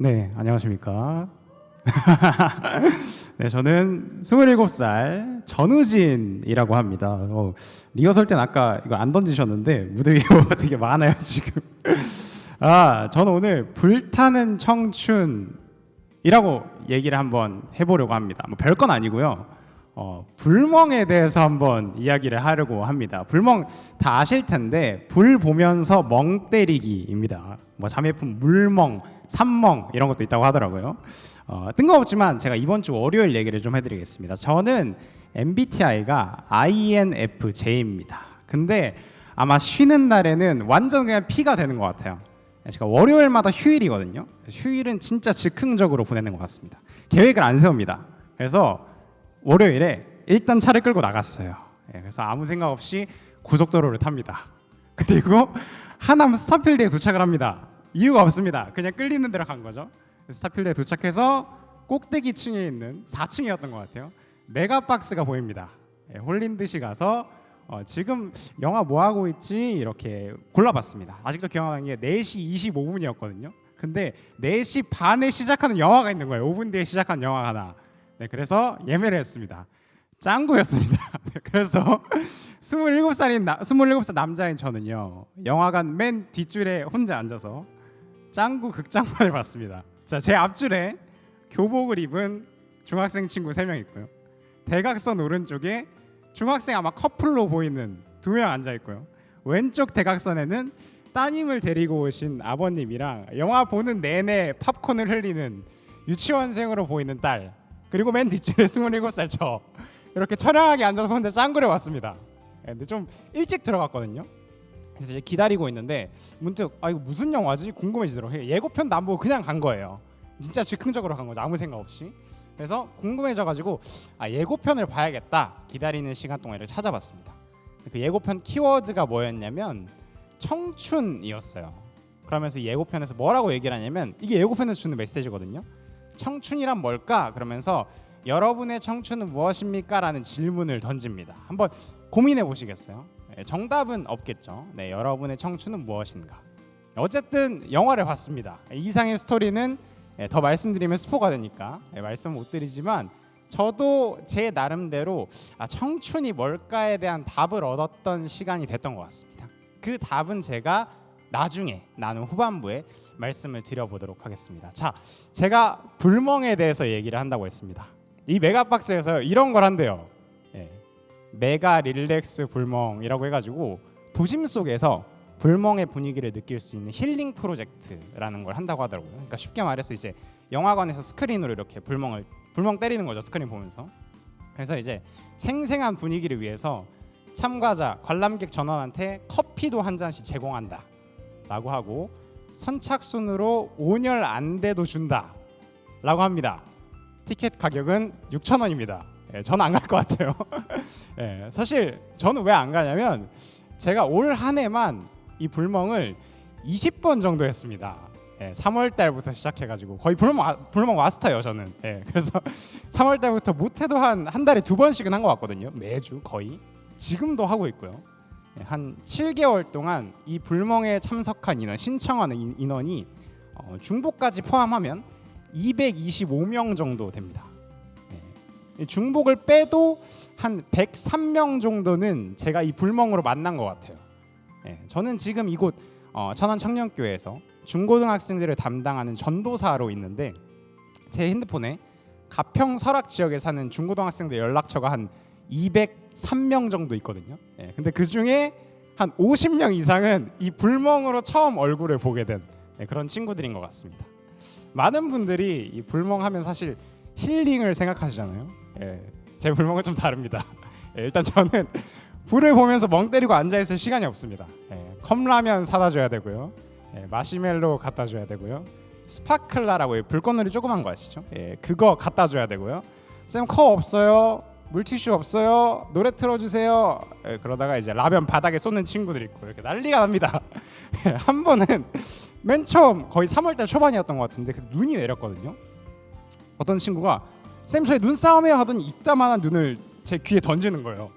네, 안녕하십니까. 네, 저는 27살 전우진이라고 합니다. 리허설 땐 아까 이거 안 던지셨는데 무대 위에 뭐가 되게 많아요 지금. 저는 오늘 불타는 청춘이라고 얘기를 한번 해보려고 합니다. 뭐 별건 아니고요. 불멍에 대해서 한번 이야기를 하려고 합니다. 불멍 다 아실 텐데 불 보면서 멍 때리기입니다. 뭐 자매품 물멍, 산멍 이런 것도 있다고 하더라고요. 뜬금없지만 제가 이번 주 월요일 얘기를 좀 해드리겠습니다. 저는 MBTI가 INFJ입니다. 근데 아마 쉬는 날에는 완전 그냥 P가 되는 것 같아요. 제가 월요일마다 휴일이거든요. 휴일은 진짜 즉흥적으로 보내는 것 같습니다. 계획을 안 세웁니다. 그래서 월요일에 일단 차를 끌고 나갔어요. 그래서 아무 생각 없이 고속도로를 탑니다. 그리고 하남 스타필드에 도착을 합니다. 이유가 없습니다. 그냥 끌리는 대로 간 거죠. 스타필드에 도착해서 꼭대기층에 있는 4층이었던 것 같아요. 메가박스가 보입니다. 홀린 듯이 가서 지금 영화 뭐 하고 있지 이렇게 골라봤습니다. 아직도 기억나는 게 4시 25분이었거든요. 근데 4시 반에 시작하는 영화가 있는 거예요. 5분 뒤에 시작하는 영화가 하나. 네, 그래서 예매를 했습니다. 짱구였습니다. 네, 그래서 27살 남자인 저는요, 영화관 맨 뒷줄에 혼자 앉아서 짱구 극장판을 봤습니다. 자, 제 앞줄에 교복을 입은 중학생 친구 3명 있고요. 대각선 오른쪽에 중학생 아마 커플로 보이는 2명 앉아 있고요. 왼쪽 대각선에는 따님을 데리고 오신 아버님이랑 영화 보는 내내 팝콘을 흘리는 유치원생으로 보이는 딸, 그리고 맨 뒷줄에 27살 저, 이렇게 처량하게 앉아서 혼자 짱구를 봤습니다. 근데 좀 일찍 들어갔거든요. 그래서 이제 기다리고 있는데 문득 이거 무슨 영화지 궁금해지더라고요. 예고편도 안 보고 그냥 간 거예요. 진짜 즉흥적으로 간 거죠. 아무 생각 없이. 그래서 궁금해져가지고 예고편을 봐야겠다. 기다리는 시간 동안 이렇게 찾아봤습니다. 그 예고편 키워드가 뭐였냐면 청춘이었어요. 그러면서 예고편에서 뭐라고 얘기를 하냐면, 이게 예고편에서 주는 메시지거든요. 청춘이란 뭘까? 그러면서 여러분의 청춘은 무엇입니까? 라는 질문을 던집니다. 한번 고민해 보시겠어요? 정답은 없겠죠. 네, 여러분의 청춘은 무엇인가? 어쨌든 영화를 봤습니다. 이상의 스토리는 더 말씀드리면 스포가 되니까 말씀 못 드리지만, 저도 제 나름대로 청춘이 뭘까에 대한 답을 얻었던 시간이 됐던 것 같습니다. 그 답은 제가 나중에 나눈 후반부에 말씀을 드려보도록 하겠습니다. 자, 제가 불멍에 대해서 얘기를 한다고 했습니다. 이 메가박스에서 이런 걸 한대요. 메가 릴렉스 불멍이라고 해가지고 도심 속에서 불멍의 분위기를 느낄 수 있는 힐링 프로젝트라는 걸 한다고 하더라고요. 그러니까 쉽게 말해서 이제 영화관에서 스크린으로 이렇게 불멍 때리는 거죠. 스크린 보면서. 그래서 이제 생생한 분위기를 위해서 참가자, 관람객 전원한테 커피도 한 잔씩 제공한다 라고 하고, 선착순으로 5년 안 돼도 준다 라고 합니다. 티켓 가격은 6,000원입니다. 저는 안 갈 것 같아요. 사실 저는 왜 안 가냐면, 제가 올 한 해만 이 불멍을 20번 정도 했습니다. 3월 달부터 시작해가지고 거의 불멍 마스터예요 저는. 그래서 3월 달부터 못해도 한 달에 2번씩은 한 것 같거든요. 매주 거의. 지금도 하고 있고요. 한 7개월 동안 이 불멍에 참석한 인원, 신청하는 인원이 중복까지 포함하면 225명 정도 됩니다. 중복을 빼도 한 103명 정도는 제가 이 불멍으로 만난 것 같아요. 저는 지금 이곳 천안 청년교회에서 중고등학생들을 담당하는 전도사로 있는데, 제 핸드폰에 가평 설악 지역에 사는 중고등학생들 연락처가 한 203명 정도 있거든요. 근데 그 중에 한 50명 이상은 이 불멍으로 처음 얼굴을 보게 된 그런 친구들인 것 같습니다. 많은 분들이 이 불멍하면 사실 힐링을 생각하시잖아요. 제 불멍은 좀 다릅니다. 일단 저는 불을 보면서 멍 때리고 앉아있을 시간이 없습니다. 컵라면 사다 줘야 되고요. 마시멜로 갖다 줘야 되고요. 스파클라라고 불꽃놀이 조그만 거 아시죠? 그거 갖다 줘야 되고요. 쌤 컵 없어요? 물티슈 없어요? 노래 틀어주세요. 그러다가 이제 라면 바닥에 쏟는 친구들 있고 이렇게 난리가 납니다. 한 번은 맨 처음 거의 3월달 초반이었던 것 같은데 눈이 내렸거든요. 어떤 친구가 쌤 저희 눈싸움해요 하더니 이따만한 눈을 제 귀에 던지는 거예요.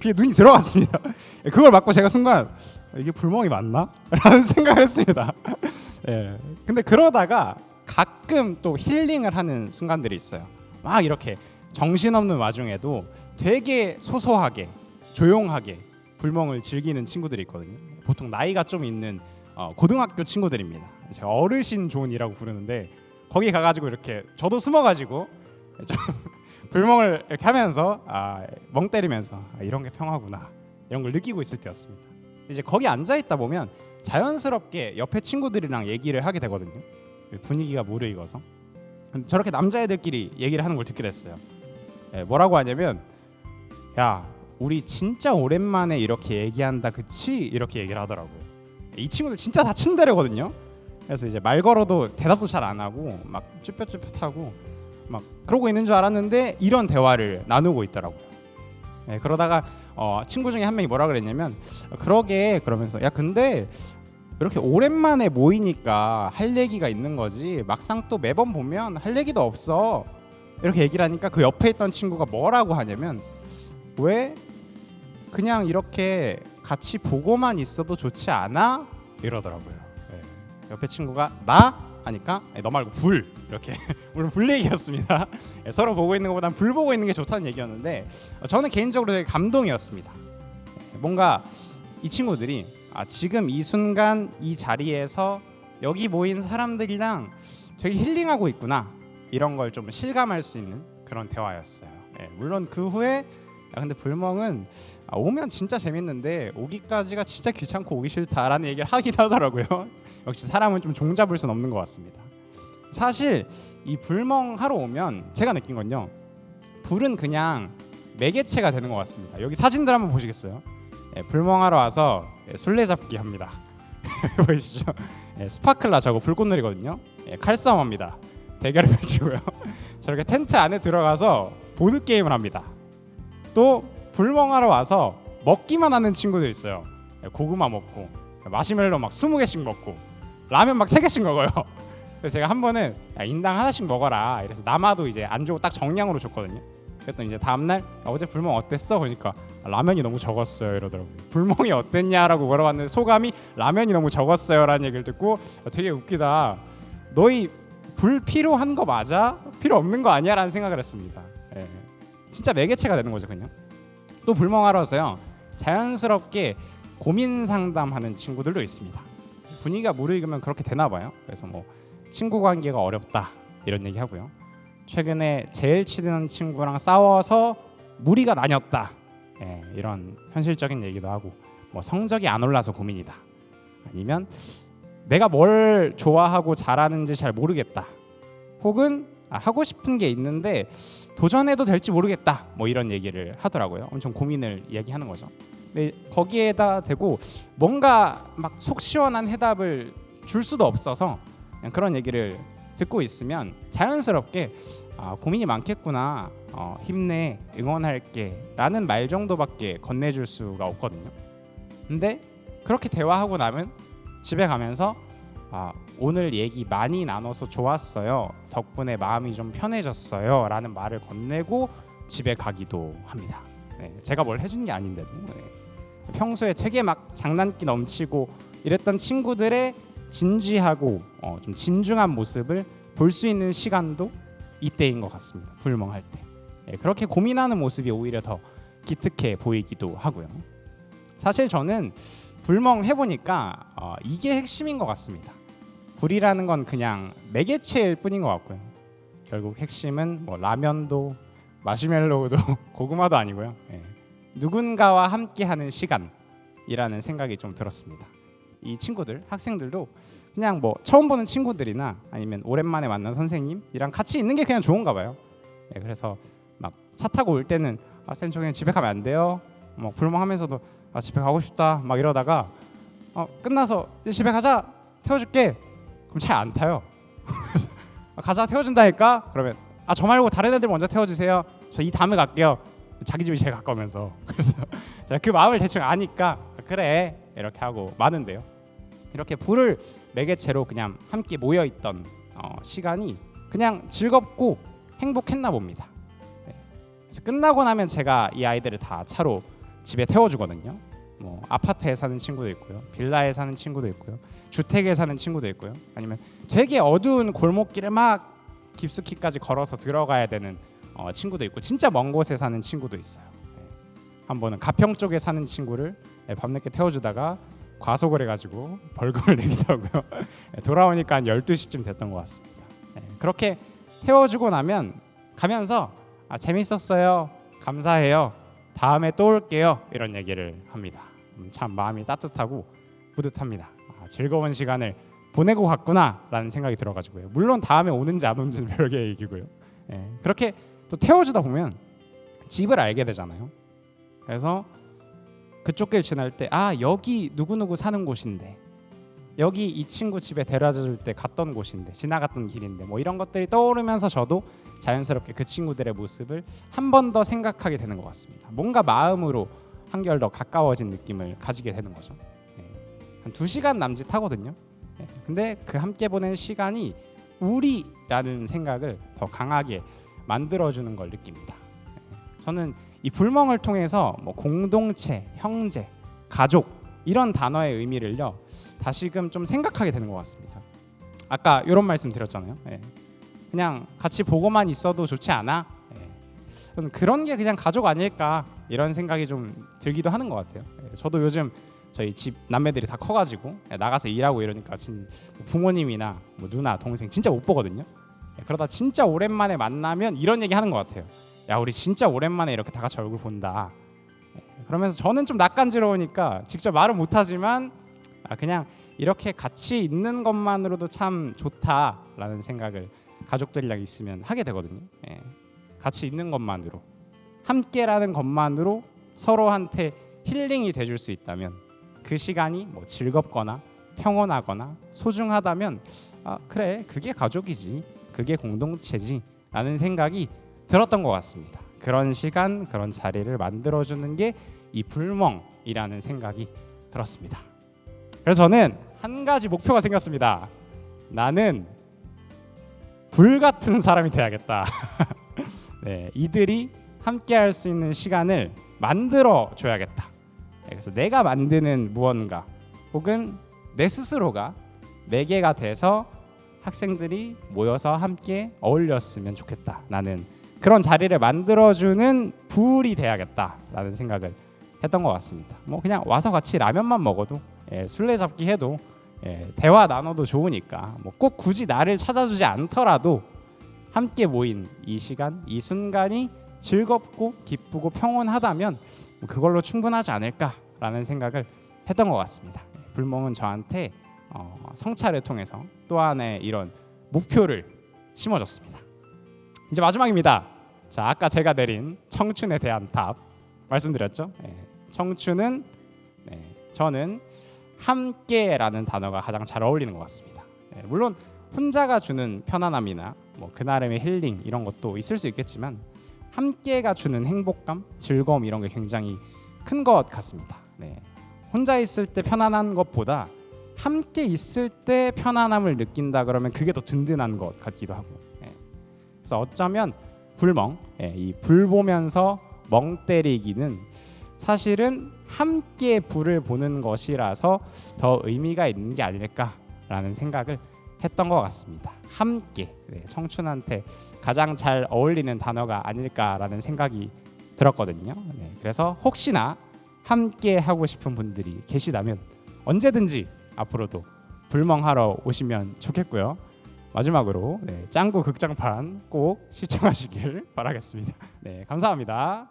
귀에 눈이 들어갔습니다. 그걸 맞고 제가 순간 이게 불멍이 맞나? 라는 생각을 했습니다. 근데 그러다가 가끔 또 힐링을 하는 순간들이 있어요. 막 이렇게 정신없는 와중에도 되게 소소하게 조용하게 불멍을 즐기는 친구들이 있거든요. 보통 나이가 좀 있는 고등학교 친구들입니다. 제가 어르신 존이라고 부르는데 거기 가가지고 이렇게 저도 숨어가지고 좀 불멍을 이렇게 하면서 멍 때리면서 이런 게 평화구나 이런 걸 느끼고 있을 때였습니다. 이제 거기 앉아 있다 보면 자연스럽게 옆에 친구들이랑 얘기를 하게 되거든요. 분위기가 무르익어서 저렇게 남자애들끼리 얘기를 하는 걸 듣게 됐어요. 뭐라고 하냐면 야 우리 진짜 오랜만에 이렇게 얘기한다 그치? 이렇게 얘기를 하더라고요. 이 친구들 진짜 다 친데레거든요. 그래서 이제 말 걸어도 대답도 잘 안 하고 막 쭈뼛쭈뼛하고 막 그러고 있는 줄 알았는데 이런 대화를 나누고 있더라고요. 그러다가 친구 중에 한 명이 뭐라 그랬냐면 그러게 그러면서 야 근데 이렇게 오랜만에 모이니까 할 얘기가 있는 거지 막상 또 매번 보면 할 얘기도 없어 이렇게 얘기를 하니까 그 옆에 있던 친구가 뭐라고 하냐면 왜 그냥 이렇게 같이 보고만 있어도 좋지 않아? 이러더라고요. 옆에 친구가 나? 하니까 너 말고 불 이렇게 물론 불 얘기였습니다. 서로 보고 있는 것보단 불 보고 있는 게 좋다는 얘기였는데 저는 개인적으로 되게 감동이었습니다. 뭔가 이 친구들이 지금 이 순간 이 자리에서 여기 모인 사람들이랑 되게 힐링하고 있구나 이런 걸 좀 실감할 수 있는 그런 대화였어요. 물론 그 후에 근데 불멍은 오면 진짜 재밌는데 오기까지가 진짜 귀찮고 오기 싫다라는 얘기를 하긴 하더라고요. 역시 사람은 좀 종잡을 수는 없는 것 같습니다. 사실 이 불멍 하러 오면 제가 느낀 건요. 불은 그냥 매개체가 되는 것 같습니다. 여기 사진들 한번 보시겠어요? 불멍하러 와서 술래잡기 합니다. 보이시죠? 스파클라 저거 불꽃놀이거든요. 칼싸움합니다. 대결을 펼치고요. 저렇게 텐트 안에 들어가서 보드 게임을 합니다. 또 불멍하러 와서 먹기만 하는 친구들 있어요. 고구마 먹고 마시멜로 막 20개씩 먹고 라면 막 3개씩 먹어요. 그래서 제가 한 번은 인당 하나씩 먹어라 이래서 남아도 이제 안 주고 딱 정량으로 줬거든요. 그랬더니 이제 다음날 어제 불멍 어땠어? 그러니까 라면이 너무 적었어요 이러더라고요. 불멍이 어땠냐라고 물어봤는데 소감이 라면이 너무 적었어요 라는 얘기를 듣고 되게 웃기다. 너희 불 필요한 거 맞아? 필요 없는 거 아니야? 라는 생각을 했습니다. 진짜 매개체가 되는 거죠 그냥. 또 불멍하러 와서요 자연스럽게 고민 상담하는 친구들도 있습니다. 분위기가 무르익으면 그렇게 되나 봐요. 그래서 뭐 친구 관계가 어렵다 이런 얘기 하고요. 최근에 제일 친한 친구랑 싸워서 무리가 나뉘었다 이런 현실적인 얘기도 하고 뭐 성적이 안 올라서 고민이다 아니면 내가 뭘 좋아하고 잘하는지 잘 모르겠다 혹은 하고 싶은 게 있는데 도전해도 될지 모르겠다 뭐 이런 얘기를 하더라고요. 엄청 고민을 이야기하는 거죠. 근데 거기에다 대고 뭔가 막 속 시원한 해답을 줄 수도 없어서 그냥 그런 얘기를 듣고 있으면 자연스럽게 고민이 많겠구나 힘내 응원할게 라는 말 정도밖에 건네줄 수가 없거든요. 근데 그렇게 대화하고 나면 집에 가면서 오늘 얘기 많이 나눠서 좋았어요. 덕분에 마음이 좀 편해졌어요. 라는 말을 건네고 집에 가기도 합니다. 제가 뭘 해준 게 아닌데도 평소에 되게 막 장난기 넘치고 이랬던 친구들의 진지하고 좀 진중한 모습을 볼 수 있는 시간도 이때인 것 같습니다. 불멍할 때 그렇게 고민하는 모습이 오히려 더 기특해 보이기도 하고요. 사실 저는 불멍 해보니까 이게 핵심인 것 같습니다. 불이라는 건 그냥 매개체일 뿐인 것 같고요. 결국 핵심은 뭐 라면도 마시멜로우도 고구마도 아니고요. 누군가와 함께하는 시간이라는 생각이 좀 들었습니다. 이 친구들, 학생들도 그냥 뭐 처음 보는 친구들이나 아니면 오랜만에 만난 선생님이랑 같이 있는 게 그냥 좋은가 봐요. 그래서 막 차 타고 올 때는 쌤 저 그냥 집에 가면 안 돼요? 뭐 불멍하면서도 집에 가고 싶다 막 이러다가 끝나서 집에 가자 태워줄게 그럼 차에 안 타요. 가자 태워준다니까 그러면 저 말고 다른 애들 먼저 태워주세요. 저 이 다음에 갈게요. 자기 집이 제일 가까우면서 그래서 제가 그 마음을 대충 아니까 그래 이렇게 하고 마는데요. 이렇게 불을 매개체로 그냥 함께 모여있던 시간이 그냥 즐겁고 행복했나 봅니다. 그래서 끝나고 나면 제가 이 아이들을 다 차로 집에 태워주거든요. 뭐 아파트에 사는 친구도 있고요, 빌라에 사는 친구도 있고요, 주택에 사는 친구도 있고요, 아니면 되게 어두운 골목길을 막 깊숙이까지 걸어서 들어가야 되는 친구도 있고, 진짜 먼 곳에 사는 친구도 있어요. 한 번은 가평 쪽에 사는 친구를 밤늦게 태워주다가 과속을 해가지고 벌금을 내기도 하고요. 돌아오니까 한 12시쯤 됐던 것 같습니다. 그렇게 태워주고 나면 가면서 재밌었어요, 감사해요, 다음에 또 올게요, 이런 얘기를 합니다. 참 마음이 따뜻하고 뿌듯합니다. 즐거운 시간을 보내고 갔구나 라는 생각이 들어가지고요. 물론 다음에 오는지 안 오는지는 별개의 얘기고요. 그렇게 또 태워주다 보면 집을 알게 되잖아요. 그래서 그쪽 길 지날 때 여기 누구누구 사는 곳인데, 여기 이 친구 집에 데려다 줄 때 갔던 곳인데, 지나갔던 길인데, 뭐 이런 것들이 떠오르면서 저도 자연스럽게 그 친구들의 모습을 한 번 더 생각하게 되는 것 같습니다. 뭔가 마음으로 한결 더 가까워진 느낌을 가지게 되는 거죠. 한 2시간 남짓 하거든요. 근데 그 함께 보낸 시간이 우리라는 생각을 더 강하게 만들어주는 걸 느낍니다. 저는 이 불멍을 통해서 뭐 공동체, 형제, 가족 이런 단어의 의미를요 다시금 좀 생각하게 되는 것 같습니다. 아까 이런 말씀 드렸잖아요. 그냥 같이 보고만 있어도 좋지 않아? 저는 그런 게 그냥 가족 아닐까 이런 생각이 좀 들기도 하는 것 같아요. 저도 요즘 저희 집 남매들이 다 커가지고 나가서 일하고 이러니까 부모님이나 뭐 누나, 동생 진짜 못 보거든요. 그러다 진짜 오랜만에 만나면 이런 얘기 하는 것 같아요. 야, 우리 진짜 오랜만에 이렇게 다 같이 얼굴 본다. 그러면서 저는 좀 낯간지러우니까 직접 말은 못하지만 그냥 이렇게 같이 있는 것만으로도 참 좋다라는 생각을 가족들이랑 있으면 하게 되거든요. 같이 있는 것만으로, 함께라는 것만으로 서로한테 힐링이 돼줄 수 있다면, 그 시간이 뭐 즐겁거나 평온하거나 소중하다면 그래, 그게 가족이지, 그게 공동체지 라는 생각이 들었던 것 같습니다. 그런 시간, 그런 자리를 만들어주는 게 이 불멍이라는 생각이 들었습니다. 그래서 저는 한 가지 목표가 생겼습니다. 나는 불 같은 사람이 돼야겠다. 이들이 함께할 수 있는 시간을 만들어 줘야겠다. 그래서 내가 만드는 무언가 혹은 내 스스로가 매개가 돼서 학생들이 모여서 함께 어울렸으면 좋겠다. 나는 그런 자리를 만들어주는 불이 돼야겠다라는 생각을 했던 것 같습니다. 뭐 그냥 와서 같이 라면만 먹어도 술래잡기 해도 대화 나눠도 좋으니까 뭐 꼭 굳이 나를 찾아주지 않더라도 함께 모인 이 시간, 이 순간이 즐겁고 기쁘고 평온하다면 그걸로 충분하지 않을까라는 생각을 했던 것 같습니다. 불멍은 저한테 성찰을 통해서 또 하나의 이런 목표를 심어줬습니다. 이제 마지막입니다. 자, 아까 제가 내린 청춘에 대한 답 말씀드렸죠. 청춘은 저는 함께라는 단어가 가장 잘 어울리는 것 같습니다. 물론 혼자가 주는 편안함이나 뭐 그나름의 힐링 이런 것도 있을 수 있겠지만 함께가 주는 행복감, 즐거움 이런 게 굉장히 큰 것 같습니다. 혼자 있을 때 편안한 것보다 함께 있을 때 편안함을 느낀다 그러면 그게 더 든든한 것 같기도 하고, 그래서 어쩌면 불멍, 이 불 보면서 멍 때리기는 사실은 함께 불을 보는 것이라서 더 의미가 있는 게 아닐까라는 생각을 했던 것 같습니다. 함께, 청춘한테 가장 잘 어울리는 단어가 아닐까라는 생각이 들었거든요. 그래서 혹시나 함께 하고 싶은 분들이 계시다면 언제든지 앞으로도 불멍하러 오시면 좋겠고요. 마지막으로 짱구 극장판 꼭 시청하시길 바라겠습니다. 감사합니다.